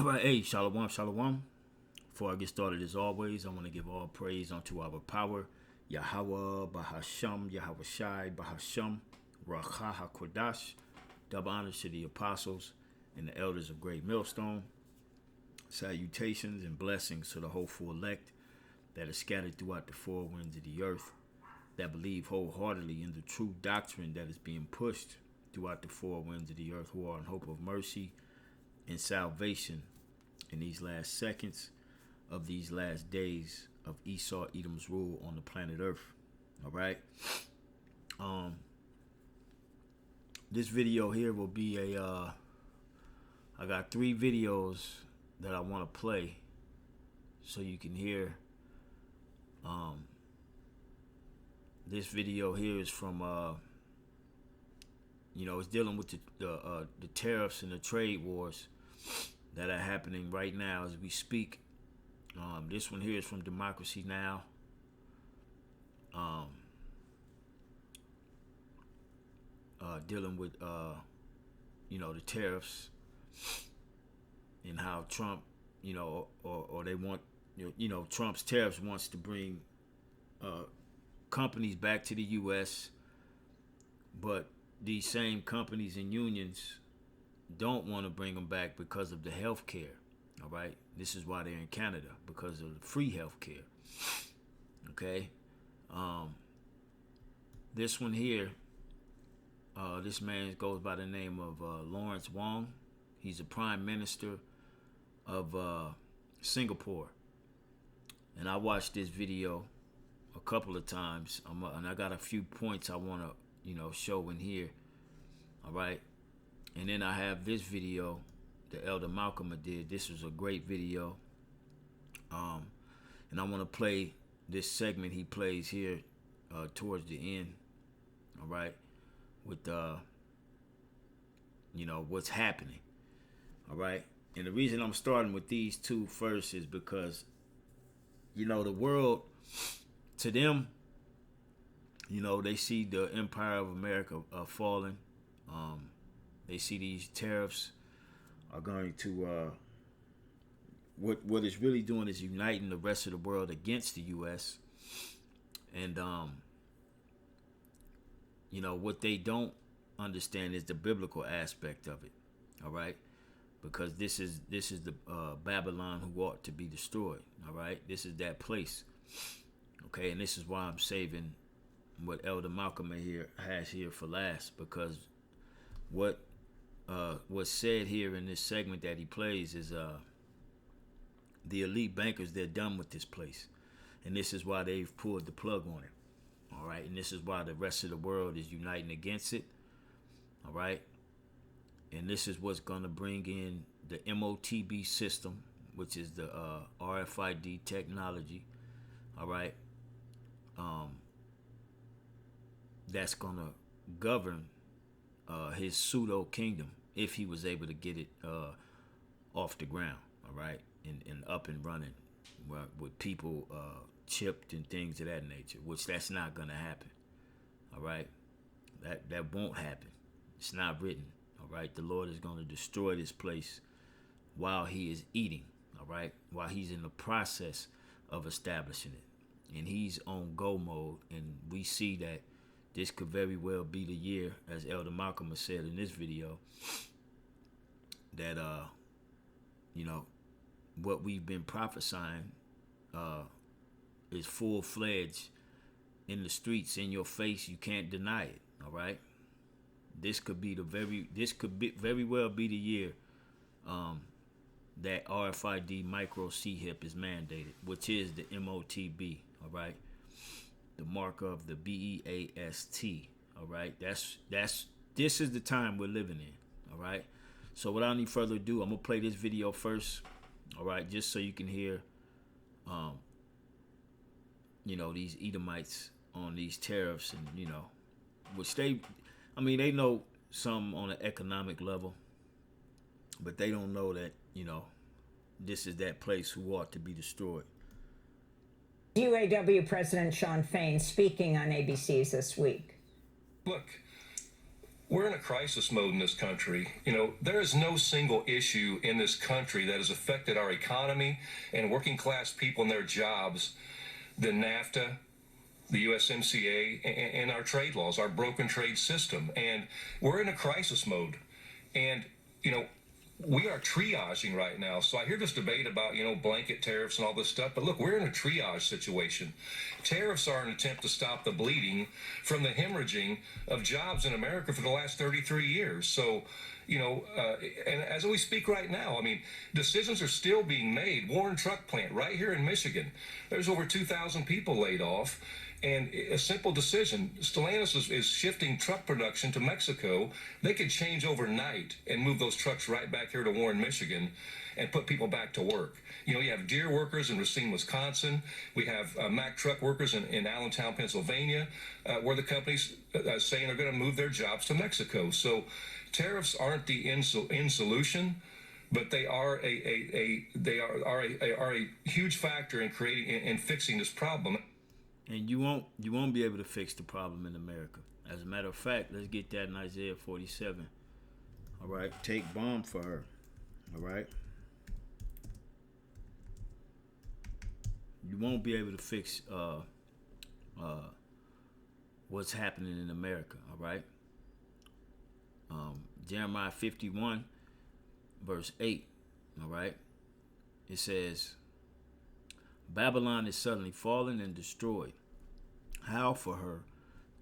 All right, hey, shalom, shalom. Before I get started, as always, I want to give all praise unto our power, Yahweh, Bahasham, Yahweh Shai, Bahasham, Racha HaKodash. Double honors to the apostles and the elders of Great Millstone. Salutations and blessings to the hopeful elect that are scattered throughout the four winds of the earth, that believe wholeheartedly in the true doctrine that is being pushed throughout the four winds of the earth, who are in hope of mercy and salvation in these last seconds of these last days of Esau Edom's rule on the planet Earth. All right. This video here will be a I got 3 videos that I want to play so you can hear. This video here is from it's dealing with the tariffs and the trade wars that are happening right now as we speak. This one here is from Democracy Now. Dealing with the tariffs and how Trump, or they want, Trump's tariffs wants to bring companies back to the U.S., but these same companies and unions don't want to bring them back because of the health care. All right, this is why they're in Canada, because of the free health care. Okay, this one here, this man goes by the name of Lawrence Wong. He's the Prime Minister of Singapore, and I watched this video a couple of times, and I got a few points I want to show in here. All right, and then I have this video the Elder Malcolm did. This was a great video, and I want to play this segment he plays here towards the end. All right, with what's happening. All right, and the reason I'm starting with these two first is because the world, to them, they see the empire of America falling. They see these tariffs are going to what it's really doing is uniting the rest of the world against the U.S. And what they don't understand is the biblical aspect of it. All right, because this is the Babylon who ought to be destroyed. All right, this is that place. Okay, and this is why I'm saving what Elder Malcolm has here for last, because what's said here in this segment that he plays is the elite bankers, they're done with this place, and this is why they've pulled the plug on it. All right, and this is why the rest of the world is uniting against it. All right, and this is what's going to bring in the MOTB system, which is the RFID technology. All right, that's going to govern his pseudo kingdom if he was able to get it off the ground. All right, and up and running with people chipped and things of that nature, which that's not going to happen. All right, that won't happen. It's not written. All right, the Lord is going to destroy this place while he is eating. All right, while he's in the process of establishing it, and he's on go mode. And we see that this could very well be the year, as Elder Malcolm has said in this video, that what we've been prophesying is full-fledged in the streets, in your face. You can't deny it. All right, this could very well be the year that RFID micro C-HIP is mandated, which is the MOTB. All right, the mark of the BEAST. All right, this is the time we're living in. All right, so without any further ado, I'm gonna play this video first. All right, just so you can hear these Edomites on these tariffs, and which they know some on an economic level, but they don't know that this is that place who ought to be destroyed. UAW President Shawn Fain speaking on ABC's This Week. Look, We're in a crisis mode in this country. There is no single issue in this country that has affected our economy and working class people and their jobs than NAFTA, the USMCA, and our trade laws, our broken trade system. And we're in a crisis mode. And, we are triaging right now. So I hear this debate about, blanket tariffs and all this stuff. But look, we're in a triage situation. Tariffs are an attempt to stop the bleeding from the hemorrhaging of jobs in America for the last 33 years. So, and as we speak right now, decisions are still being made. Warren Truck Plant right here in Michigan, there's over 2,000 people laid off. And a simple decision, Stellantis is shifting truck production to Mexico. They could change overnight and move those trucks right back here to Warren, Michigan, and put people back to work. You have Deere workers in Racine, Wisconsin. We have Mack truck workers in Allentown, Pennsylvania, where the companies saying they're going to move their jobs to Mexico. So tariffs aren't the end solution, but they are a huge factor in creating and fixing this problem. And you won't be able to fix the problem in America. As a matter of fact, let's get that in Isaiah 47. All right, take bomb for her. All right. You won't be able to fix what's happening in America. All right. Jeremiah 51, verse 8. All right. It says, Babylon is suddenly fallen and destroyed. Howl for her,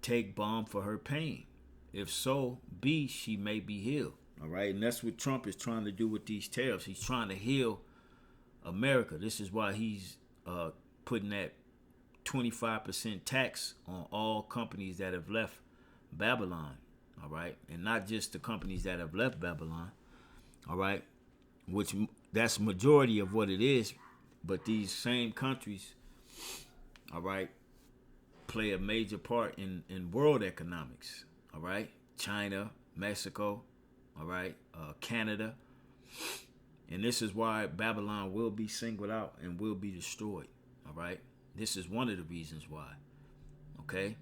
take balm for her pain. If so be she may be healed. All right, and that's what Trump is trying to do with these tariffs. He's trying to heal America. This is why he's putting that 25% tax on all companies that have left Babylon. All right, and not just the companies that have left Babylon. All right, which that's majority of what it is. But these same countries, all right, play a major part in world economics, all right? China, Mexico, all right, Canada. And this is why Babylon will be singled out and will be destroyed, all right? This is one of the reasons why, okay?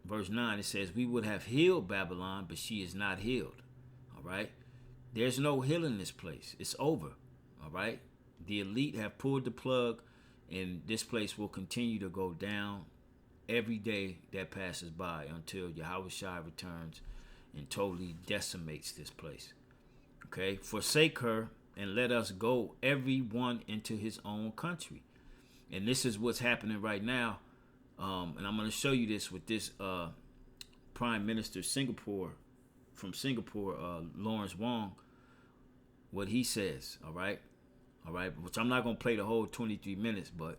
Verse 9, it says, we would have healed Babylon, but she is not healed, all right? There's no healing this place. It's over. All right, the elite have pulled the plug, and this place will continue to go down every day that passes by until Yahushua returns and totally decimates this place. Okay, forsake her and let us go, everyone into his own country. And this is what's happening right now. And I'm going to show you this with this Prime Minister from Singapore, Lawrence Wong, what he says. All right, which I'm not going to play the whole 23 minutes, but,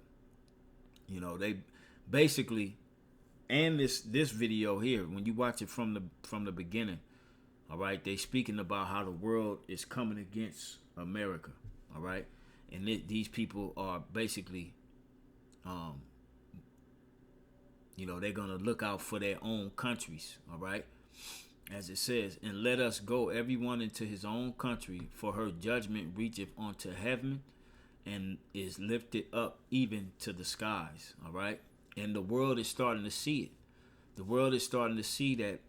they basically, and this video here, when you watch it from the beginning, all right, they speaking about how the world is coming against America, all right, and these people are basically, they're going to look out for their own countries, all right, as it says, and let us go everyone into his own country, for her judgment reacheth unto heaven and is lifted up even to the skies. All right. And the world is starting to see it. The world is starting to see that,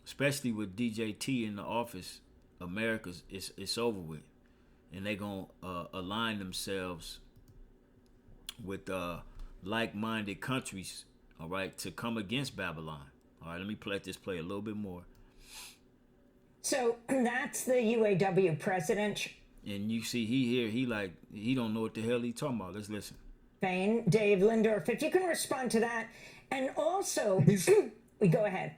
especially with DJT in the office, America's it's over with. And they're going to align themselves with like-minded countries, all right, to come against Babylon. All right, let me let this play a little bit more. So that's the UAW president. And you see, he don't know what the hell he's talking about. Let's listen. Dave Lindorf, if you can respond to that. And also, we go ahead.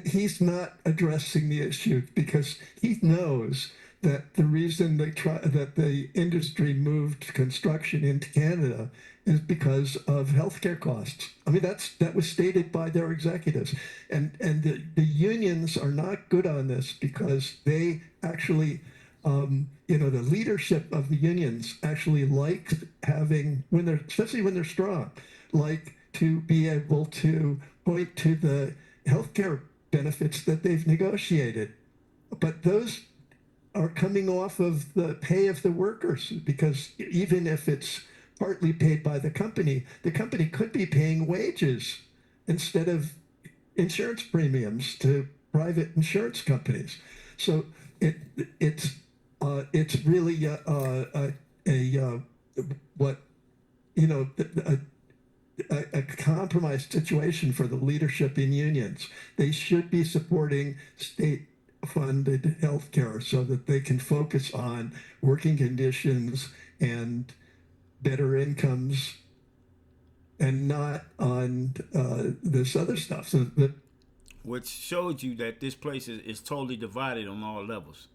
He's not addressing the issue because he knows that the reason that the industry moved construction into Canada is because of healthcare costs. That was stated by their executives, and the unions are not good on this because they actually, the leadership of the unions actually like having, especially when they're strong, like to be able to point to the healthcare benefits that they've negotiated, but those are coming off of the pay of the workers, because even if it's partly paid by the company could be paying wages instead of insurance premiums to private insurance companies. So it's really what you know a compromised situation for the leadership in unions. They should be supporting state-funded health care so that they can focus on working conditions and better incomes and not on this other stuff. So that, which showed you that this place is totally divided on all levels.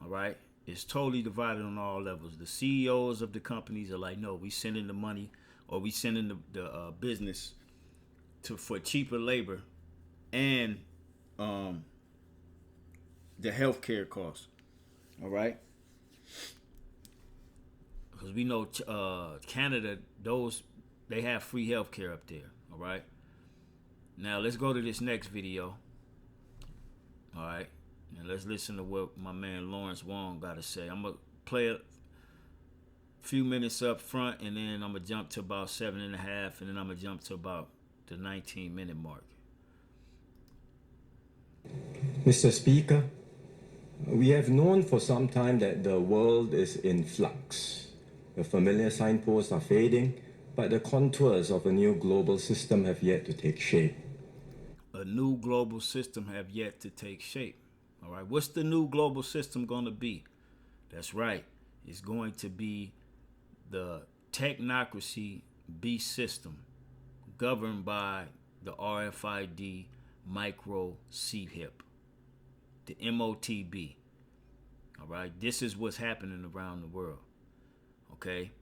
All right? It's totally divided on all levels. The CEOs of the companies are like, no, we sending the money or we sending the business for cheaper labor and the healthcare costs. All right? Because we know Canada, they have free healthcare up there. All right? Now let's go to this next video. All right? And let's listen to what my man Lawrence Wong got to say. I'm going to play a few minutes up front, and then I'm going to jump to about 7.5, and then I'm going to jump to about the 19-minute mark. Mr. Speaker, we have known for some time that the world is in flux. The familiar signposts are fading, but the contours of a new global system have yet to take shape. A new global system have yet to take shape. All right, what's the new global system going to be? That's right. It's going to be the technocracy beast system governed by the RFID micro CHIP, the MOTB. All right, this is what's happening around the world. Okay,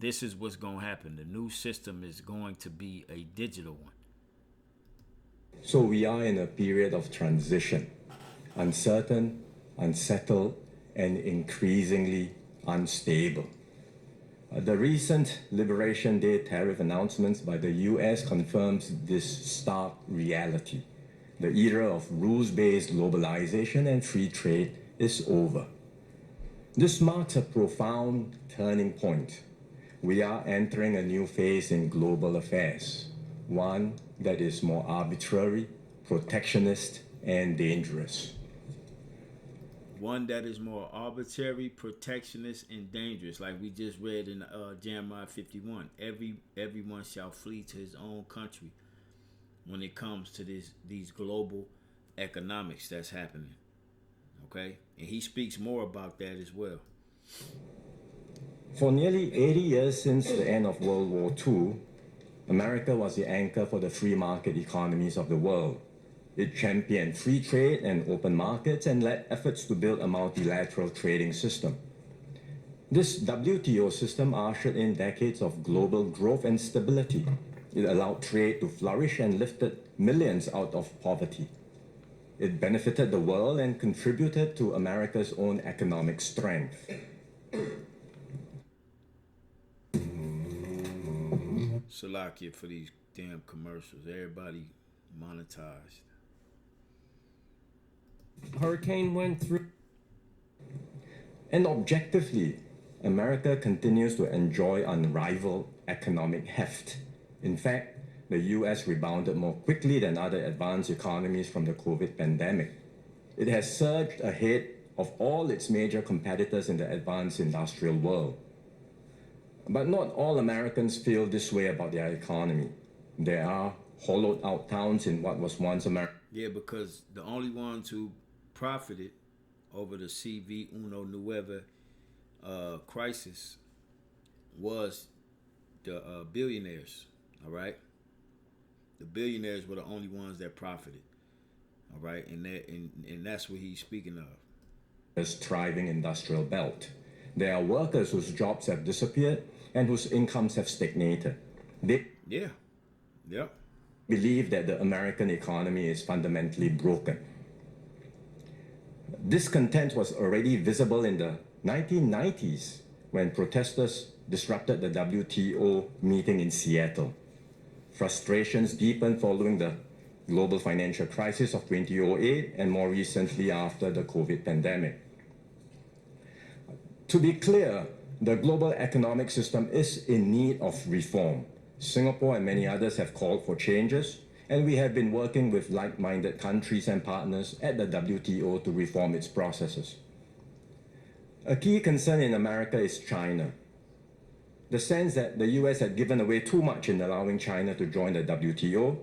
this is what's going to happen. The new system is going to be a digital one. So we are in a period of transition, uncertain, unsettled, and increasingly unstable. The recent Liberation Day tariff announcements by the US confirms this stark reality. The era of rules-based globalization and free trade is over. This marks a profound turning point. We are entering a new phase in global affairs, one that is more arbitrary, protectionist, and dangerous. One that is more arbitrary, protectionist, and dangerous, like we just read in Jeremiah 51. Everyone shall flee to his own country when it comes to these global economics that's happening. Okay? And he speaks more about that as well. For nearly 80 years since the end of World War II, America was the anchor for the free market economies of the world. It championed free trade and open markets and led efforts to build a multilateral trading system. This WTO system ushered in decades of global growth and stability. It allowed trade to flourish and lifted millions out of poverty. It benefited the world and contributed to America's own economic strength. Salakia for these damn commercials. Everybody monetized. Hurricane went through. And objectively, America continues to enjoy unrivaled economic heft. In fact, the US rebounded more quickly than other advanced economies from the COVID pandemic. It has surged ahead of all its major competitors in the advanced industrial world. But not all Americans feel this way about their economy. There are hollowed out towns in what was once America. Yeah, because the only ones who profited over the CV Uno Nueva crisis was the billionaires, all right? The billionaires were the only ones that profited, all right? And that's what he's speaking of. This thriving industrial belt. There are workers whose jobs have disappeared and whose incomes have stagnated. They believe that the American economy is fundamentally broken. Discontent was already visible in the 1990s when protesters disrupted the WTO meeting in Seattle. Frustrations deepened following the global financial crisis of 2008 and more recently after the COVID pandemic. To be clear, the global economic system is in need of reform. Singapore and many others have called for changes, and we have been working with like-minded countries and partners at the WTO to reform its processes. A key concern in America is China. The sense that the US had given away too much in allowing China to join the WTO,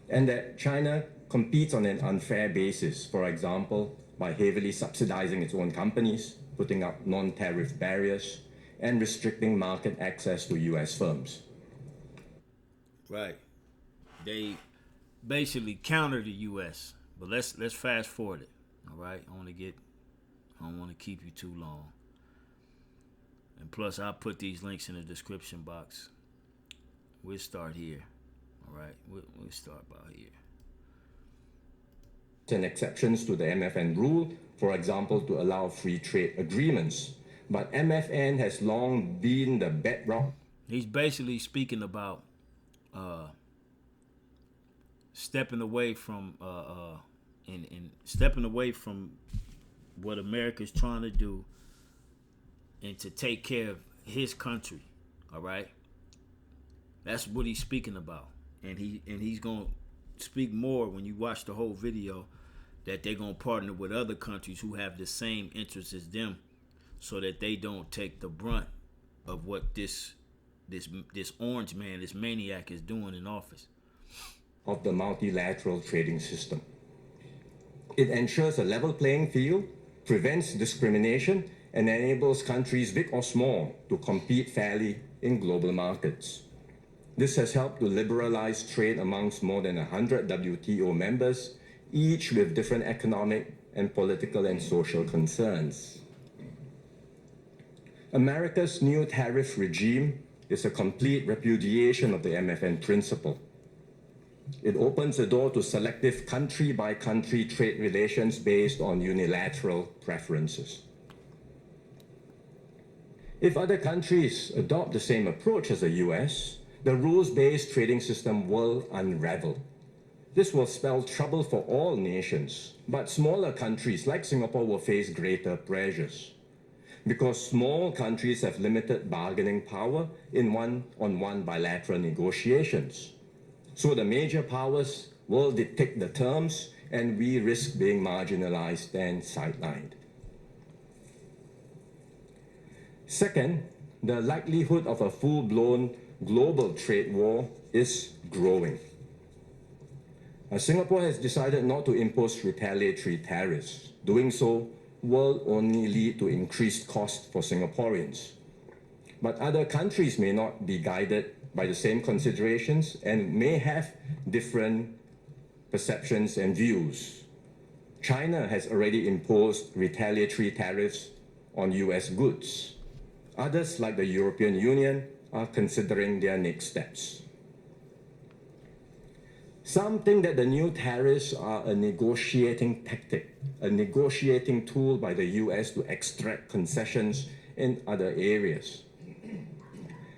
and that China competes on an unfair basis, for example, by heavily subsidizing its own companies, putting up non-tariff barriers, and restricting market access to US firms. Right. They basically counter the US. But let's fast forward it. All right. I don't want to keep you too long. And plus, I'll put these links in the description box. We'll start here. All right. We'll start about here. And exceptions to the MFN rule, for example, to allow free trade agreements. But MFN has long been the bedrock. He's basically speaking about stepping away from stepping away from what America's trying to do and to take care of his country. All right, that's what he's speaking about, and he's gonna speak more when you watch the whole video, that they're gonna partner with other countries who have the same interests as them, so that they don't take the brunt of what this orange man, this maniac, is doing in office. Of the multilateral trading system. It ensures a level playing field, prevents discrimination, and enables countries big or small to compete fairly in global markets. This has helped to liberalize trade amongst more than 100 WTO members, each with different economic and political and social concerns. America's new tariff regime is a complete repudiation of the MFN principle. It opens the door to selective country-by-country trade relations based on unilateral preferences. If other countries adopt the same approach as the US, the rules-based trading system will unravel. This will spell trouble for all nations, but smaller countries like Singapore will face greater pressures, because small countries have limited bargaining power in one-on-one bilateral negotiations. So the major powers will dictate the terms, and we risk being marginalized and sidelined. Second, the likelihood of a full-blown global trade war is growing. Singapore has decided not to impose retaliatory tariffs. Doing so will only lead to increased costs for Singaporeans. But other countries may not be guided by the same considerations and may have different perceptions and views. China has already imposed retaliatory tariffs on US goods. Others, like the European Union, are considering their next steps. Some think that the new tariffs are a negotiating tactic, a negotiating tool by the US to extract concessions in other areas.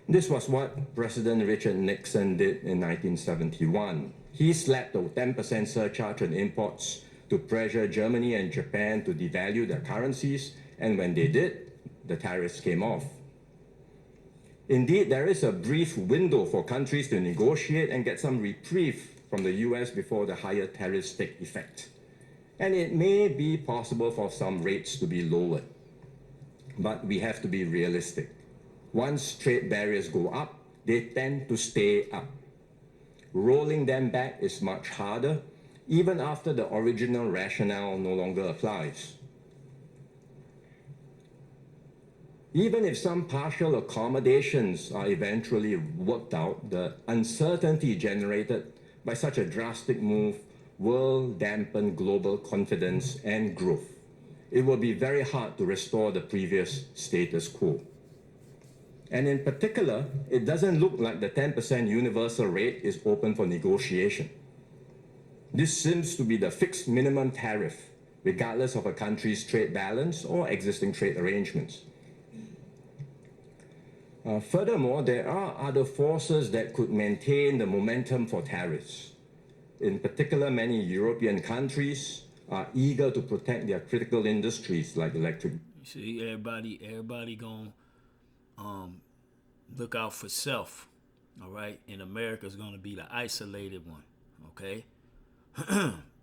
This was what President Richard Nixon did in 1971. He slapped a 10% surcharge on imports to pressure Germany and Japan to devalue their currencies, and when they did, the tariffs came off. Indeed, there is a brief window for countries to negotiate and get some reprieve from the US before the higher tariffs take effect. And it may be possible for some rates to be lowered. But we have to be realistic. Once trade barriers go up, they tend to stay up. Rolling them back is much harder, even after the original rationale no longer applies. Even if some partial accommodations are eventually worked out, the uncertainty generated by such a drastic move will dampen global confidence and growth. It will be very hard to restore the previous status quo. And in particular, it doesn't look like the 10% universal rate is open for negotiation. This seems to be the fixed minimum tariff, regardless of a country's trade balance or existing trade arrangements. Furthermore, there are other forces that could maintain the momentum for tariffs. In particular, many European countries are eager to protect their critical industries like electric. See, everybody gonna look out for self. All right. And America is going to be the isolated one. Okay.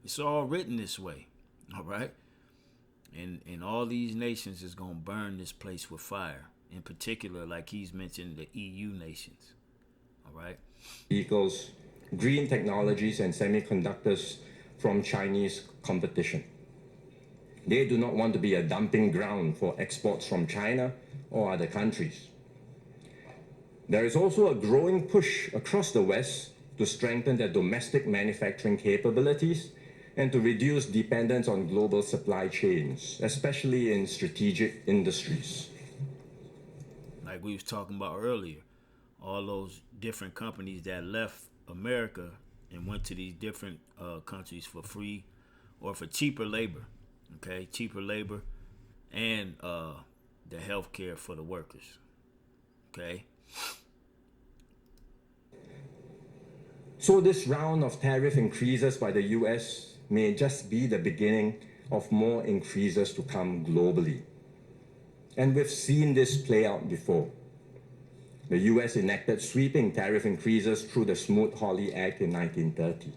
It's all written this way. All right. And all these nations is going to burn this place with fire. In particular, like he's mentioned, the EU nations. All right. Vehicles, green technologies, and semiconductors from Chinese competition. They do not want to be a dumping ground for exports from China or other countries. There is also a growing push across the West to strengthen their domestic manufacturing capabilities and to reduce dependence on global supply chains, especially in strategic industries. Like we was talking about earlier, all those different companies that left America and went to these different countries for free or for cheaper labor. Okay, cheaper labor and the health care for the workers. Okay. So this round of tariff increases by the US may just be the beginning of more increases to come globally. And we've seen this play out before. The US enacted sweeping tariff increases through the Smoot-Hawley Act in 1930.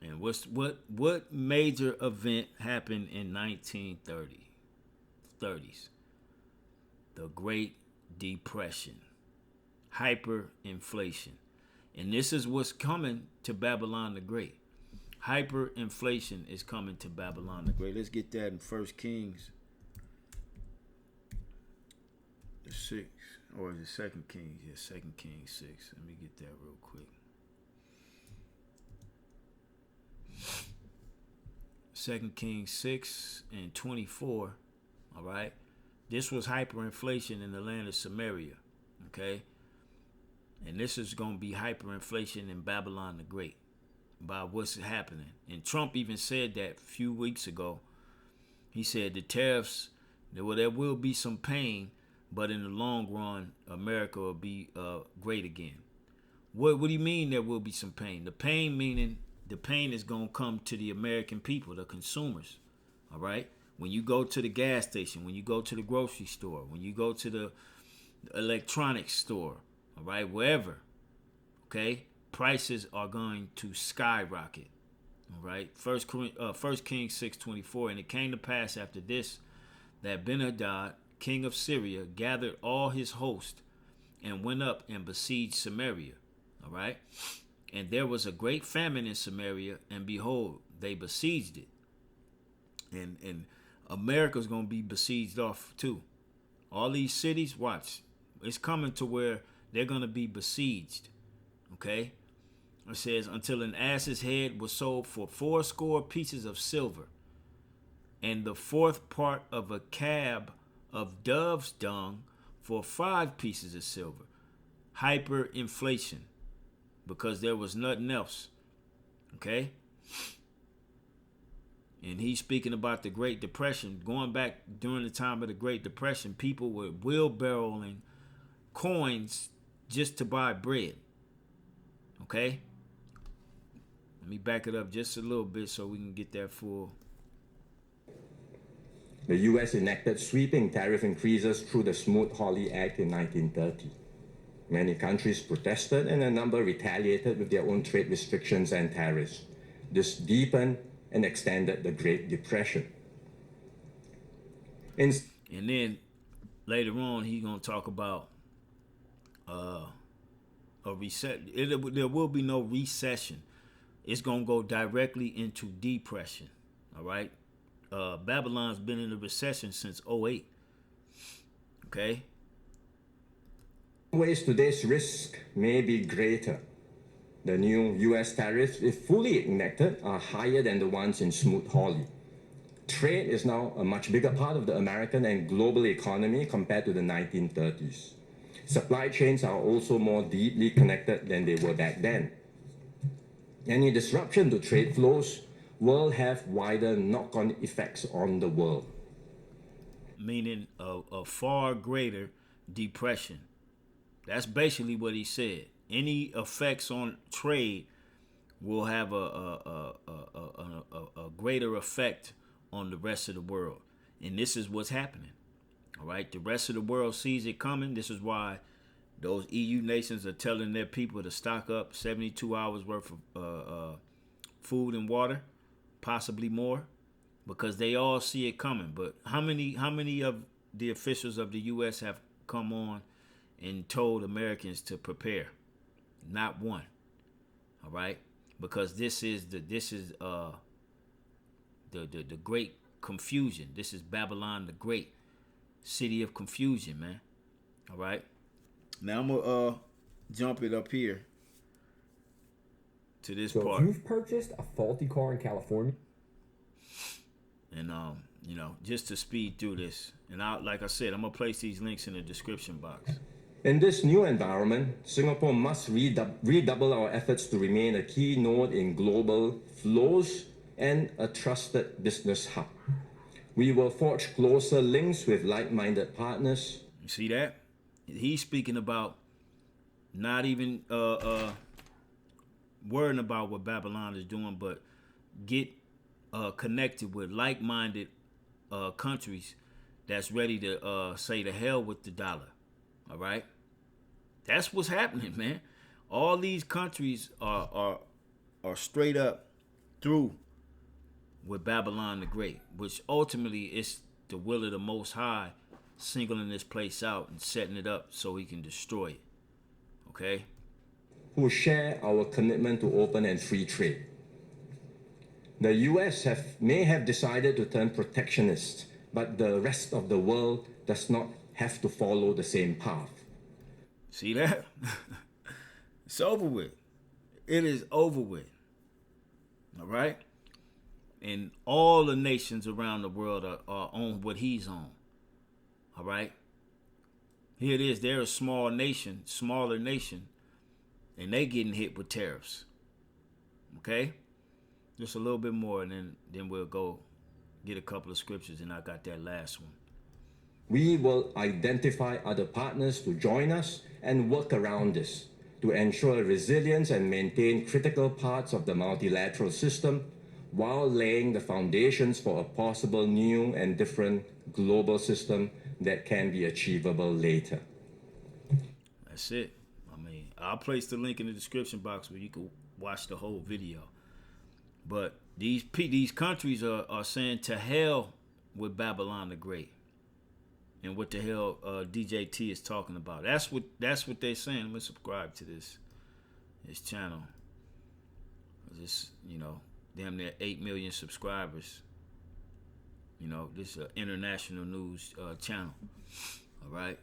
And what major event happened in 1930s? The Great Depression, hyperinflation. And this is what's coming to Babylon the Great. Hyperinflation is coming to Babylon the Great. Let's get that in 1 Kings, the 6th, or is it 2 Kings? Yeah, 2 Kings 6. Let me get that real quick. 2 Kings 6 and 24. All right. This was hyperinflation in the land of Samaria. Okay. And this is going to be hyperinflation in Babylon the Great by what's happening. And Trump even said that a few weeks ago. He said the tariffs, there will be some pain, but in the long run, America will be great again. What do you mean there will be some pain? The pain meaning the pain is going to come to the American people, the consumers. All right? When you go to the gas station, when you go to the grocery store, when you go to the electronics store, all right, wherever, okay, prices are going to skyrocket. All right? First Kings 6:24, and it came to pass after this that Ben-Hadad, king of Syria, gathered all his host and went up and besieged Samaria. All right? And there was a great famine in Samaria, and behold, they besieged it. And America's going to be besieged off too. All these cities, watch, it's coming to where they're going to be besieged. Okay? It says, until an ass's head was sold for 80 pieces of silver, and the fourth part of a cab of dove's dung for 5 pieces of silver. Hyperinflation, because there was nothing else. Okay? And he's speaking about the Great Depression. Going back during the time of the Great Depression, people were wheelbarrowing coins just to buy bread. Okay? Let me back it up just a little bit so we can get that full. The US enacted sweeping tariff increases through the Smoot-Hawley Act in 1930. Many countries protested and a number retaliated with their own trade restrictions and tariffs. This deepened and extended the Great Depression. And then later on, he's going to talk about a reset. There will be no recession. It's going to go directly into depression. All right? Babylon's been in a recession since 2008. Okay? In ways, today's risk may be greater. The new US tariffs, if fully enacted, are higher than the ones in Smoot-Hawley. Trade is now a much bigger part of the American and global economy compared to the 1930s. Supply chains are also more deeply connected than they were back then. Any disruption to trade flows will have wider knock-on effects on the world. Meaning a far greater depression. That's basically what he said. Any effects on trade will have a greater effect on the rest of the world. And this is what's happening. All right. The rest of the world sees it coming. This is why Those EU nations are telling their people to stock up 72 hours worth of food and water, possibly more, because they all see it coming. But how many of the officials of the U.S. have come on and told Americans to prepare? Not one. All right, because this is the great confusion. This is Babylon the Great, city of confusion, man. All right. Now I'm gonna jump it up here to this So part. if you've purchased a faulty car in California, And just to speed through this, and like I said, I'm gonna place these links in the description box. In this new environment, Singapore must redouble our efforts to remain a key node in global flows and a trusted business hub. We will forge closer links with like-minded partners. You see that? He's speaking about not even worrying about what Babylon is doing, but get connected with like-minded countries that's ready to say to hell with the dollar. All right? That's what's happening, man. All these countries are straight up through with Babylon the Great, which ultimately is the will of the Most High, singling this place out and setting it up so he can destroy it. Okay? Who share our commitment to open and free trade. The US may have decided to turn protectionist, but the rest of the world does not have to follow the same path. See that? It's over with. It is over with. All right? And all the nations around the world are on what he's on. All right? Here it is. They're a smaller nation, and they getting hit with tariffs. Okay? Just a little bit more, and then we'll go get a couple of scriptures, and I got that last one. We will identify other partners to join us and work around this to ensure resilience and maintain critical parts of the multilateral system while laying the foundations for a possible new and different global system that can be achievable later. That's it. I mean, I'll place the link in the description box where you can watch the whole video. But these countries are saying to hell with Babylon the Great. And what the hell DJT is talking about. That's what they're saying. I'm gonna subscribe to this channel. This, damn near 8 million subscribers. This is an international news channel. All right.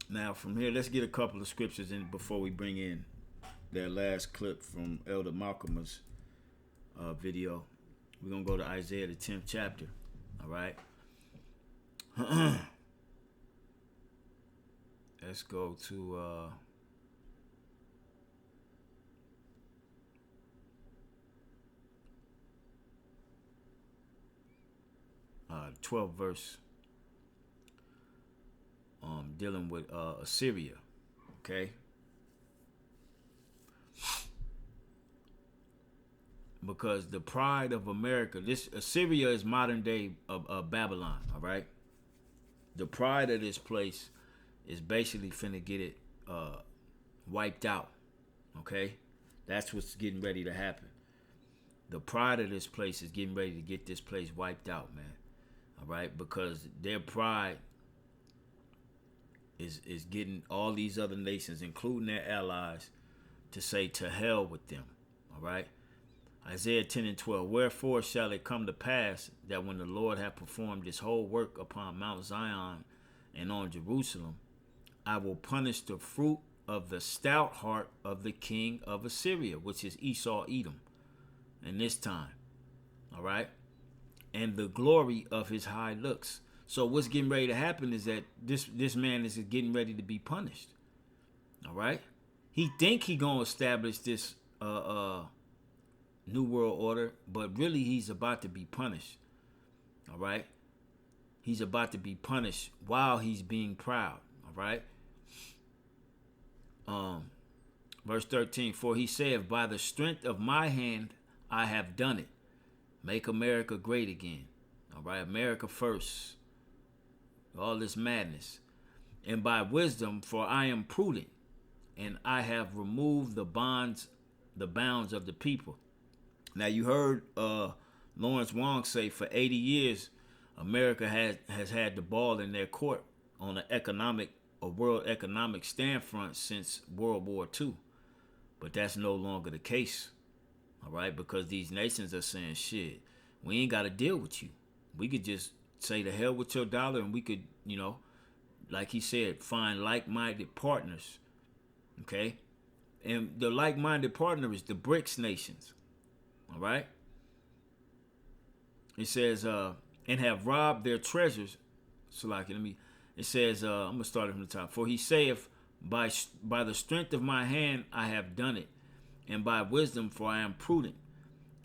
Now from here, let's get a couple of scriptures in before we bring in that last clip from Elder Malcolm's video. We're gonna go to Isaiah the 10th chapter. All right. Let's go to 12th verse, dealing with Assyria. Okay. Because the pride of America, this Assyria is modern day of Babylon. All right. The pride of this place is basically finna get it wiped out. Okay? That's what's getting ready to happen. The pride of this place is getting ready to get this place wiped out, man. All right? Because their pride is getting all these other nations, including their allies, to say to hell with them. All right? Isaiah 10 and 12. Wherefore shall it come to pass that when the Lord hath performed his whole work upon Mount Zion and on Jerusalem, I will punish the fruit of the stout heart of the king of Assyria, which is Esau Edom, in this time. All right? And the glory of his high looks. So what's getting ready to happen is that this man is getting ready to be punished. All right? He think he gonna establish this New World Order, but really he's about to be punished. All right? He's about to be punished while he's being proud. All right? Verse 13, for he saith, by the strength of my hand I have done it. Make America great again. All right? America first. All this madness. and by wisdom, for I am prudent, and I have removed the bounds of the people. Now you heard Lawrence Wong say for 80 years, America has had the ball in their court on a world economic stand front since World War II. But that's no longer the case. All right, because these nations are saying, shit, we ain't got to deal with you. We could just say the hell with your dollar, and we could, like he said, find like-minded partners. Okay? And the like-minded partner is the BRICS nations. All right? It says, and have robbed their treasures. So like, it says, I'm going to start it from the top. For he saith, by the strength of my hand I have done it, and by wisdom, for I am prudent,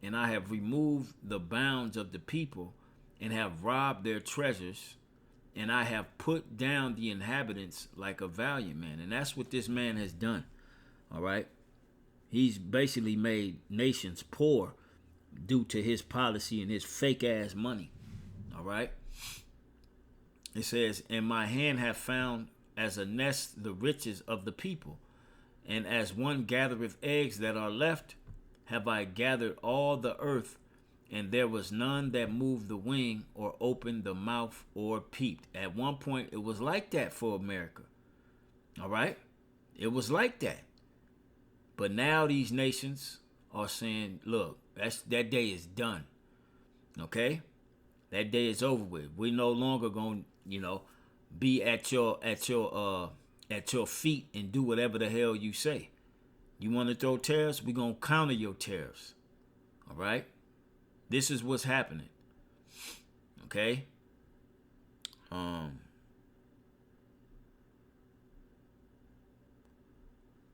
and I have removed the bounds of the people, and have robbed their treasures, and I have put down the inhabitants like a valiant man. And that's what this man has done. All right? He's basically made nations poor due to his policy and his fake ass money. All right? It says, and my hand hath found as a nest the riches of the people, and as one gathereth eggs that are left, have I gathered all the earth, and there was none that moved the wing or opened the mouth or peeped. At one point, it was like that for America. All right? It was like that. But now these nations are saying, look, that day is done. Okay? That day is over with. We're no longer going to, be at your feet and do whatever the hell you say. You want to throw tariffs? We're going to counter your tariffs. All right? This is what's happening. Okay?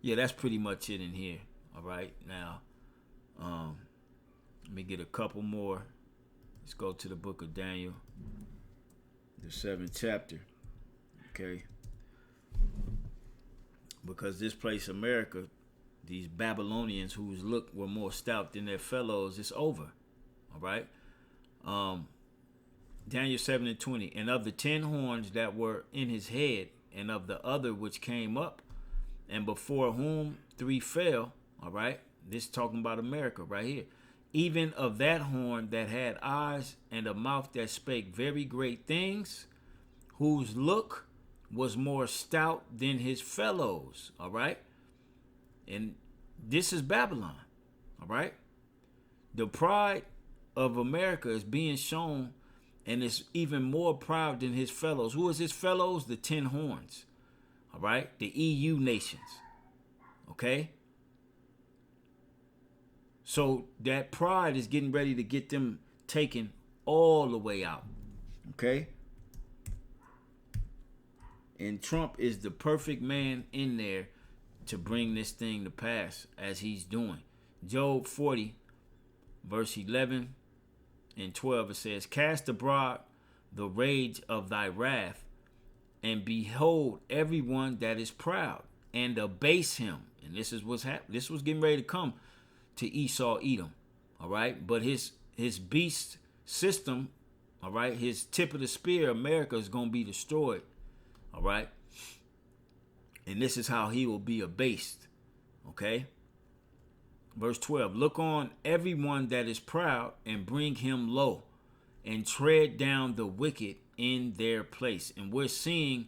Yeah, that's pretty much it in here. All right? Now, let me get a couple more. Let's go to the book of Daniel, the 7th chapter. Okay? Because this place, America, these Babylonians whose look were more stout than their fellows, it's over. All right? Daniel 7:20. And of the 10 horns that were in his head, and of the other which came up, and before whom 3 fell, all right? This talking about America right here. Even of that horn that had eyes and a mouth that spake very great things, whose look was more stout than his fellows, all right? And this is Babylon, all right? The pride of America is being shown, and it's even more proud than his fellows. Who is his fellows? The 10 horns, all right? The EU nations, okay? So that pride is getting ready to get them taken all the way out, okay? And Trump is the perfect man in there to bring this thing to pass as he's doing. Job 40, verse 11 and 12, it says, cast abroad the rage of thy wrath, and behold everyone that is proud, and abase him. And this is what's happening. This was getting ready to come to Esau, Edom. All right. But his beast system, all right, his tip of the spear, America, is going to be destroyed. All right. And this is how he will be abased. Okay. Verse 12, look on everyone that is proud, and bring him low, and tread down the wicked in their place. And we're seeing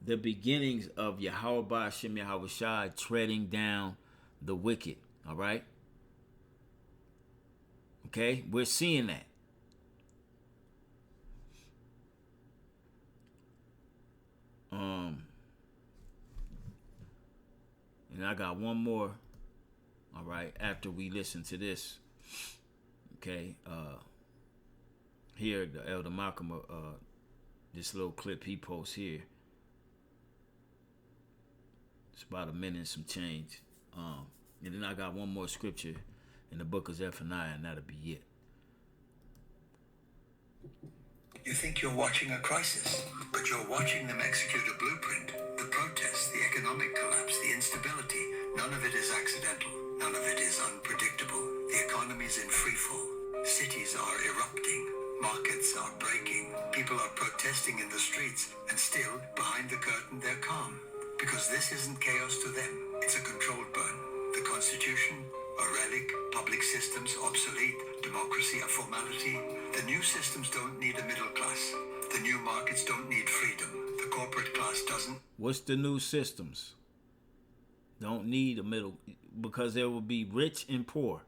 the beginnings of Yahweh Ba'ashem Yahweh Shai treading down the wicked. All right. Okay. We're seeing that. And I got one more. All right. After we listen to this. Okay. Here, the Elder Malcolm, this little clip he posts here. It's about a minute and some change. And then I got one more scripture in the book of Zephaniah, and that'll be it. You think you're watching a crisis, but you're watching them execute a blueprint. The protests, the economic collapse, the instability, none of it is accidental. None of it is unpredictable. The economy's in freefall. Cities are erupting. Markets are breaking. People are protesting in the streets, and still, behind the curtain, they're calm. Because this isn't chaos to them. It's a controlled burn. The Constitution, a relic, public systems obsolete, democracy a formality. The new systems don't need a middle class. The new markets don't need freedom. The corporate class doesn't. What's the new systems? Don't need a middle, because there will be rich and poor.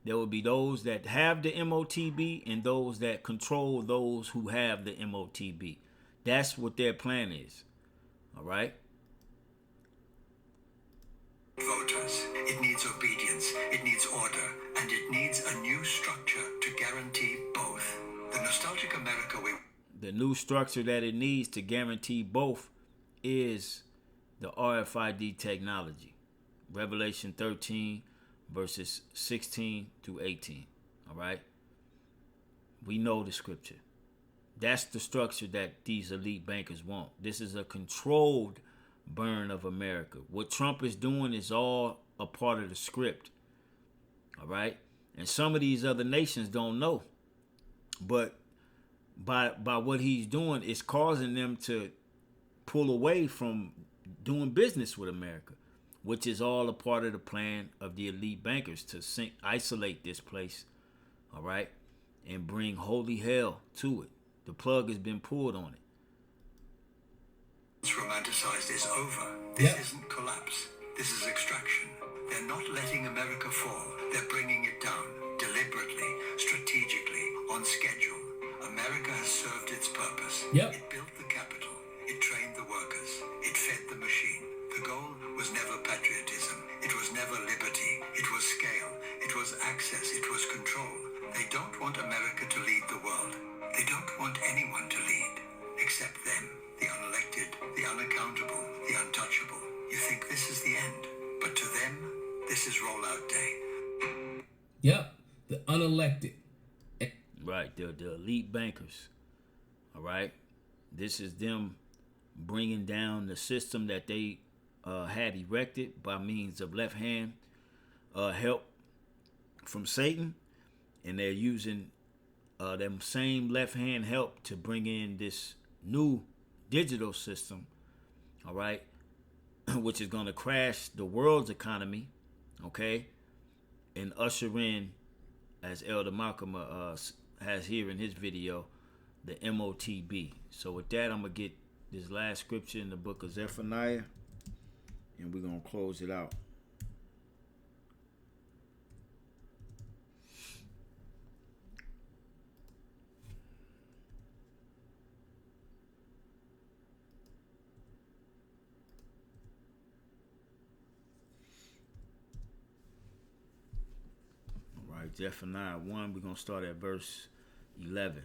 There will be those that have the MOTB and those that control those who have the MOTB. That's what their plan is. All right? Voters. It needs obedience, it needs order, and it needs a new structure to guarantee both. The nostalgic America we... The new structure that it needs to guarantee both is the RFID technology. Revelation 13, verses 16 through 18. All right? We know the scripture. That's the structure that these elite bankers want. This is a controlled burn of America. What Trump is doing is all a part of the script. All right? And some of these other nations don't know. But by what he's doing, it's causing them to pull away from doing business with America, which is all a part of the plan of the elite bankers to isolate this place, all right, and bring holy hell to it. The plug has been pulled on it. What's romanticized is over. This isn't collapse. This is extraction. They're not letting America fall. They're bringing it down deliberately, strategically, on schedule. America has served its purpose. It built the capital. It trained the workers. It fed the machine. The goal was never patriotism. It was never liberty. It was scale. It was access. It was control. They don't want America to lead the world. They don't want anyone to lead except them, the unelected, the unaccountable, the untouchable. You think this is the end, but to them, this is rollout day. Yep, the unelected. Right, the elite bankers. All right, this is them bringing down the system that they had erected by means of left hand help from Satan, and they're using them same left hand help to bring in this new digital system, all right, which is going to crash the world's economy, okay, and usher in, as Elder Malcolm has here in his video, the MOTB. So with that, I'm going to get this last scripture in the book of Zephaniah, and we're going to close it out. All right, Zephaniah 1, we're going to start at verse 11.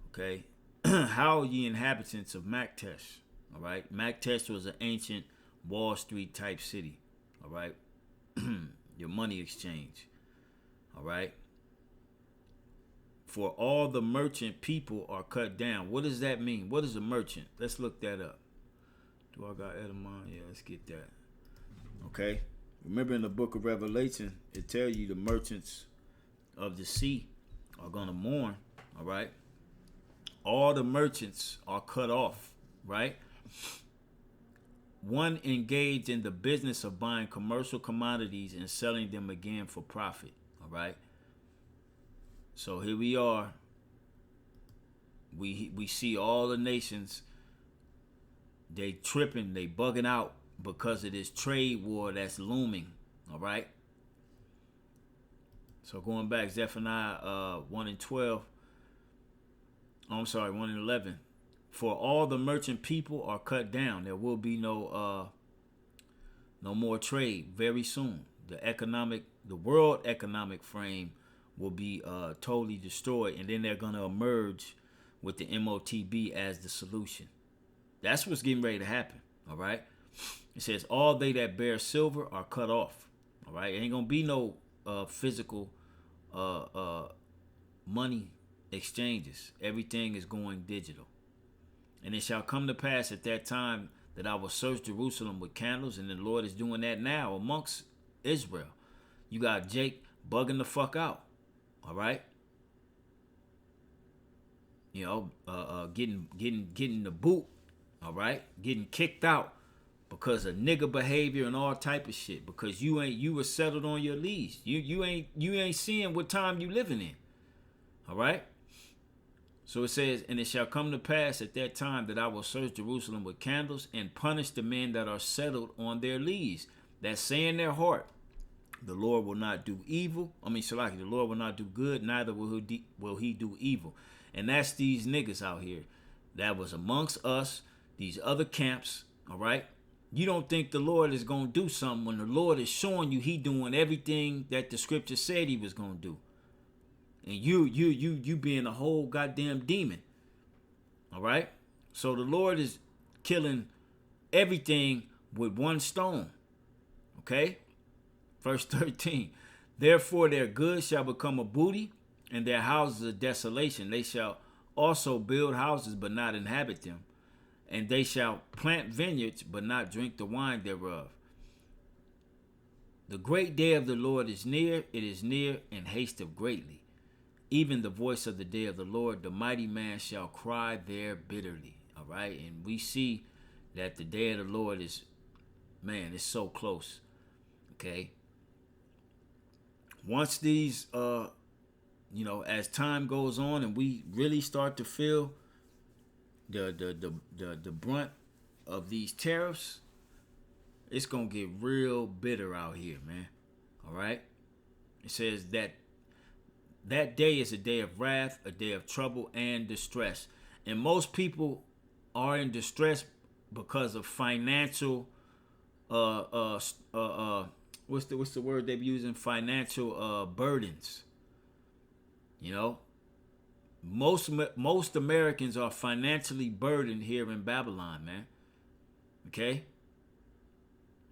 Okay? How are ye inhabitants of Maktesh? All right? Maktesh was an ancient Wall Street type city. All right? Your money exchange. All right? For all the merchant people are cut down. What does that mean? What is a merchant? Let's look that up. Do I got Edamon? Yeah, let's get that. Okay? Remember in the book of Revelation, it tells you the merchants of the sea are going to mourn. All right? All the merchants are cut off, right? One engaged in the business of buying commercial commodities and selling them again for profit, all right? So here we are. We see all the nations, they tripping, they bugging out because of this trade war that's looming, all right? So going back, Zephaniah 1 and 12. I'm sorry, 1 and 11. For all the merchant people are cut down. There will be no more trade very soon. The world economic frame will be totally destroyed, and then they're gonna emerge with the MOTB as the solution. That's what's getting ready to happen. All right. It says all they that bear silver are cut off. All right. It ain't gonna be no physical money exchanges. Everything is going digital. And it shall come to pass at that time that I will search Jerusalem with candles, and the Lord is doing that now amongst Israel. You got Jake bugging the fuck out. All right? getting the boot, all right, getting kicked out because of nigga behavior and all type of shit. Because you were settled on your lease. You ain't seeing what time you living in, all right. So it says, and it shall come to pass at that time that I will search Jerusalem with candles and punish the men that are settled on their lees, that say in their heart, the Lord will not do evil. The Lord will not do good, neither will he do evil. And that's these niggas out here that was amongst us, these other camps, all right? You don't think the Lord is going to do something when the Lord is showing you he doing everything that the scripture said he was going to do. And you being a whole goddamn demon. All right? So the Lord is killing everything with one stone. Okay? Verse 13. Therefore their goods shall become a booty, and their houses a desolation. They shall also build houses, but not inhabit them. And they shall plant vineyards, but not drink the wine thereof. The great day of the Lord is near. It is near, and hasteth greatly. Even the voice of the day of the Lord, the mighty man shall cry there bitterly. All right. And we see that the day of the Lord is, man, it's so close. Okay. Once these, as time goes on and we really start to feel the brunt of these tariffs, it's going to get real bitter out here, man. All right. It says that day is a day of wrath, a day of trouble and distress. And most people are in distress because of financial what's the word they're using? Financial burdens. Most Americans are financially burdened here in Babylon, man. Okay?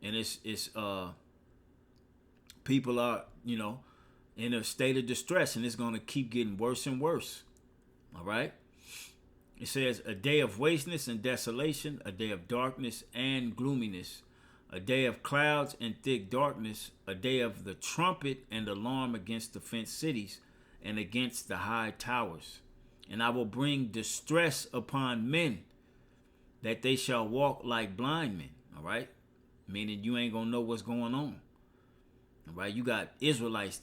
And it's people are, in a state of distress, and it's going to keep getting worse and worse. All right? It says, a day of wasteness and desolation, a day of darkness and gloominess, a day of clouds and thick darkness, a day of the trumpet and alarm against the fenced cities and against the high towers. And I will bring distress upon men, that they shall walk like blind men. All right? Meaning you ain't going to know what's going on. All right? You got Israelites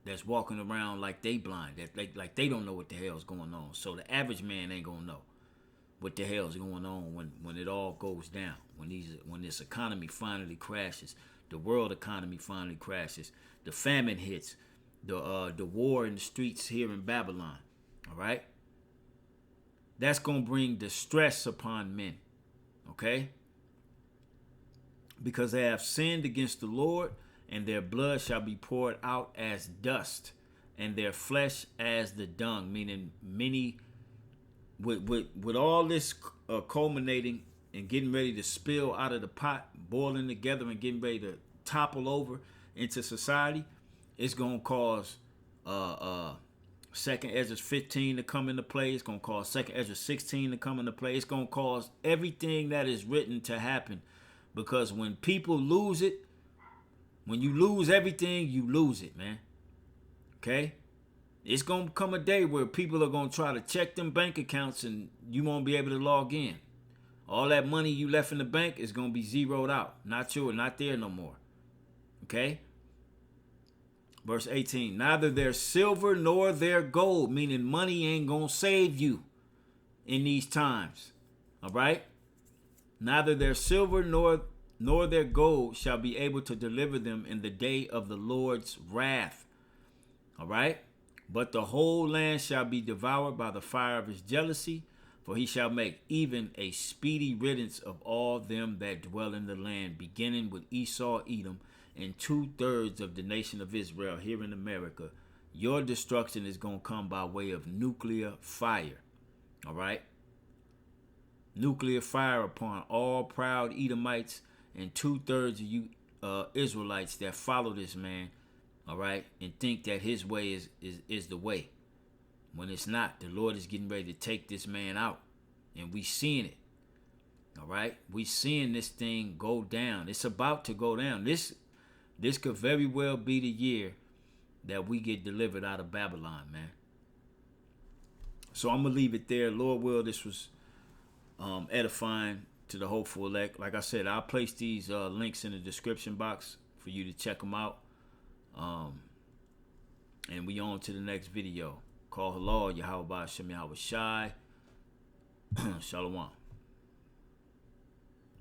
that's walking around like they blind, like they don't know what the hell's going on. So the average man ain't gonna know what the hell's going on when it all goes down. When this economy finally crashes, the world economy finally crashes, the famine hits, the war in the streets here in Babylon. All right, that's gonna bring distress upon men. Okay, because they have sinned against the Lord. And their blood shall be poured out as dust, and their flesh as the dung. Meaning, many, with all this culminating and getting ready to spill out of the pot, boiling together and getting ready to topple over into society, it's gonna cause 2nd Ezra 15 to come into play. It's gonna cause 2nd Ezra 16 to come into play. It's gonna cause everything that is written to happen, because when people lose it. When you lose everything, you lose it, man. Okay? It's going to come a day where people are going to try to check them bank accounts and you won't be able to log in. All that money you left in the bank is going to be zeroed out. Not there no more. Okay? Verse 18. Neither their silver nor their gold, meaning money ain't going to save you in these times. All right? Neither their silver nor their gold shall be able to deliver them in the day of the Lord's wrath. All right? But the whole land shall be devoured by the fire of his jealousy, for he shall make even a speedy riddance of all them that dwell in the land, beginning with Esau, Edom, and 2/3 of the nation of Israel here in America. Your destruction is going to come by way of nuclear fire. All right? Nuclear fire upon all proud Edomites and 2/3 of you Israelites that follow this man, all right, and think that his way is the way, when it's not. The Lord is getting ready to take this man out, and we seeing it, all right. We seeing this thing go down. It's about to go down. This could very well be the year that we get delivered out of Babylon, man. So I'm gonna leave it there. Lord will, this was edifying to the hopeful elect. Like I said, I'll place these links in the description box for you to check them out. And we on to the next video. Call Halal, Yahweh Ba'Shem Yahweh Shai. Shalom.